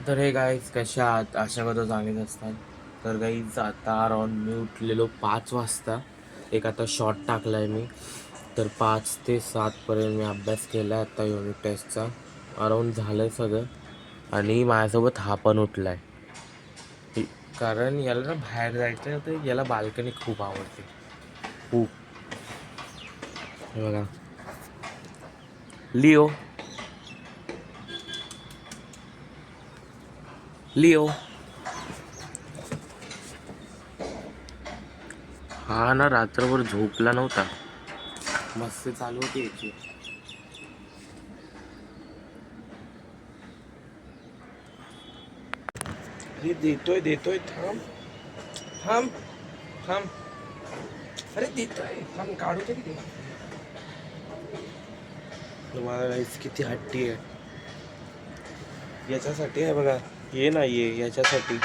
तर हे गाईज कशा आहात अशा कदा चांगलीच असतात. तर गाईज आता अराऊंड मी उठलेलो 5 वाजता. एक आता शॉर्ट टाकला आहे मी. तर 5 ते 7पर्यंत मी अभ्यास केला आहे. आता युनिट टेस्टचा अराऊंड झालं आहे सगळं. आणि माझ्यासोबत हा पण उठला आहे, कारण याला ना बाहेर जायचं आहे. तर याला बाल्कनी खूप आवडते, खूप. हे बघा लिओ, लिओ हा ना रात्रभर झोपला नव्हता. मस्त चालू होती याची. अरे देतोय थांब थांब थांब. अरे देतोय थांब, काढू तरी दे. तुम्हाला गाईस किती हट्टी आहे. याच्यासाठी आहे बघा, ये ना ये याच्यासाठी.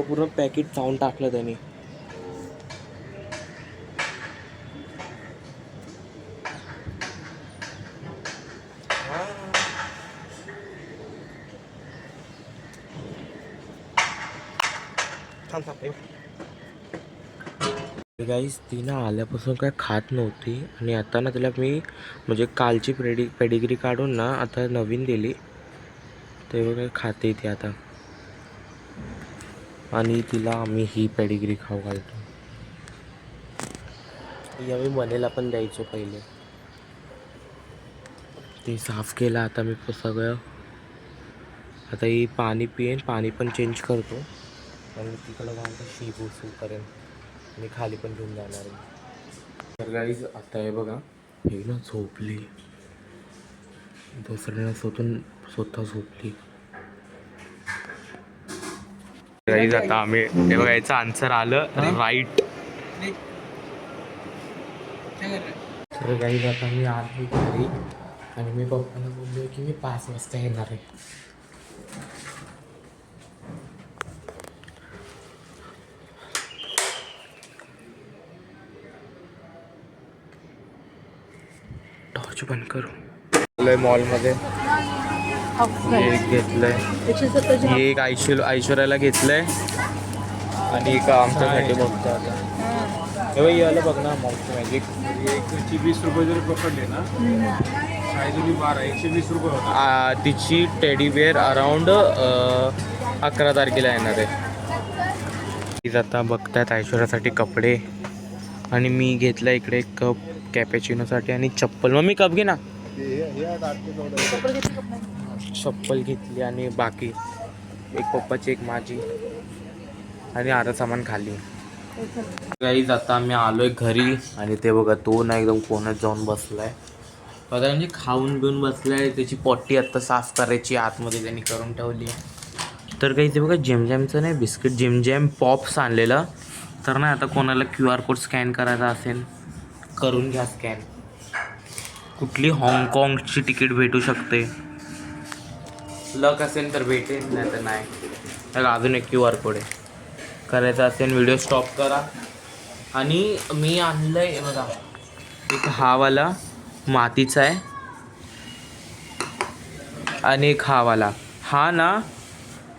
पूर्ण पॅकेट चावून टाकलं त्याने. गाईस ती ना आल्यापासून काय खात नव्हती आणि आता ना तिला मी म्हणजे कालची पेडिग्री काढून ना आता नवीन दिली. तेव्हा काय खाते ती आता. आणि तिला आम्ही ही पेडिग्री खाऊ घालतो. यावेळी मनेला पण द्यायचो पहिले. ते साफ केलं आता मी सगळं. आता ही पाणी पिईन, पाणी पण चेंज करतो आणि तिकडं घालतो शिबूसूपर्यंत मी खाली पण घेऊन जाणार आहे. तर गाईज आता हे बघा, हे ना झोपली. दुसऱ्यानं स्वतः झोपली. गाईज आता आम्ही हे बघा, याचं आन्सर आलं राईट. तर गाईज आता मी आलो घरी आणि मी पप्पांना बोललो की मी 5 वाजता येणार आहे. टॉर्च बंद करू. मॉलमध्ये एक घेतलंय, एक ऐश्वर्याला घेतलंय आणि एक आमच्यासाठी बघतो आता. हे बाई याला बघ ना, मॉलचं मॅजिक. 120 रुपये जरी पकडले ना, 120 रुपये होता. तिची टेडी बेअर अराऊंड 11 तारखेला येणार आहे. ती आता बघतात ऐश्वर्यासाठी कपडे. आणि मी घेतला इकडे एक कप कॅपेचिनोसाठी आणि चप्पल. मग मी कप घे ना. चप्पल घेतली आणि बाकी एक पप्पाची एक माझी आणि अर्धा सामान खाली. गाईज आता आम्ही आलोय घरी आणि ते बघा तो ना एकदम कोणात जाऊन बसलाय. बघा म्हणजे खाऊन बिऊन बसलाय. त्याची पॉटी आत्ता साफ करायची आतमध्ये त्यांनी करून ठेवली. तर काही ते बघा जेमजॅमचं नाही बिस्किट, जेमजॅम पॉप्स आणलेलं. तर नाही आता कोणाला QR कोड स्कॅन करायचा असेल करून घ्या स्कॅन. कुठली हाँगकाँगची तिकीट भेटू शकते. लक असेल तर भेटेल, नाही तर नाही. तर अजून एक QR कोड आहे. करायचा असेल व्हिडिओ स्टॉप करा. आणि मी आणलं आहे बघा एक हावाला मातीचा आहे आणि एक हावाला. हा ना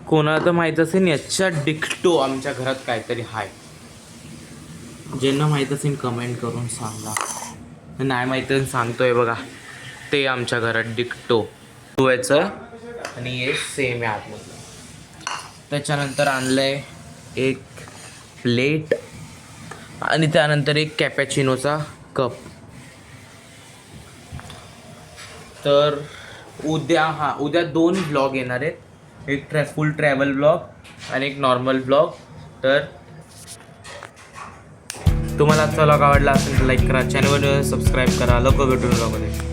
कोणाला तर माहीत असेल याच्या डिक्टो आमच्या घरात काहीतरी आहे. ज्यांना माहीत असेल कमेंट करून सांगा. नाही माहीत सांगतोय बघा, ते आमच्या घरात डिक्टो याचं आणि हे सेम आहे आतमधलं. त्याच्यानंतर आणलं आहे एक प्लेट आणि त्यानंतर एक कॅपॅचिनोचा कप. तर उद्या 2 ब्लॉग येणार आहेत. एक फुल ट्रॅव्हल ब्लॉग आणि एक नॉर्मल ब्लॉग. तर तुम्हाला आजचा ब्लॉग आवडला असेल तर लाईक करा, चॅनलवर सबस्क्राईब करा. लवकर भेटून ब्लॉगमध्ये.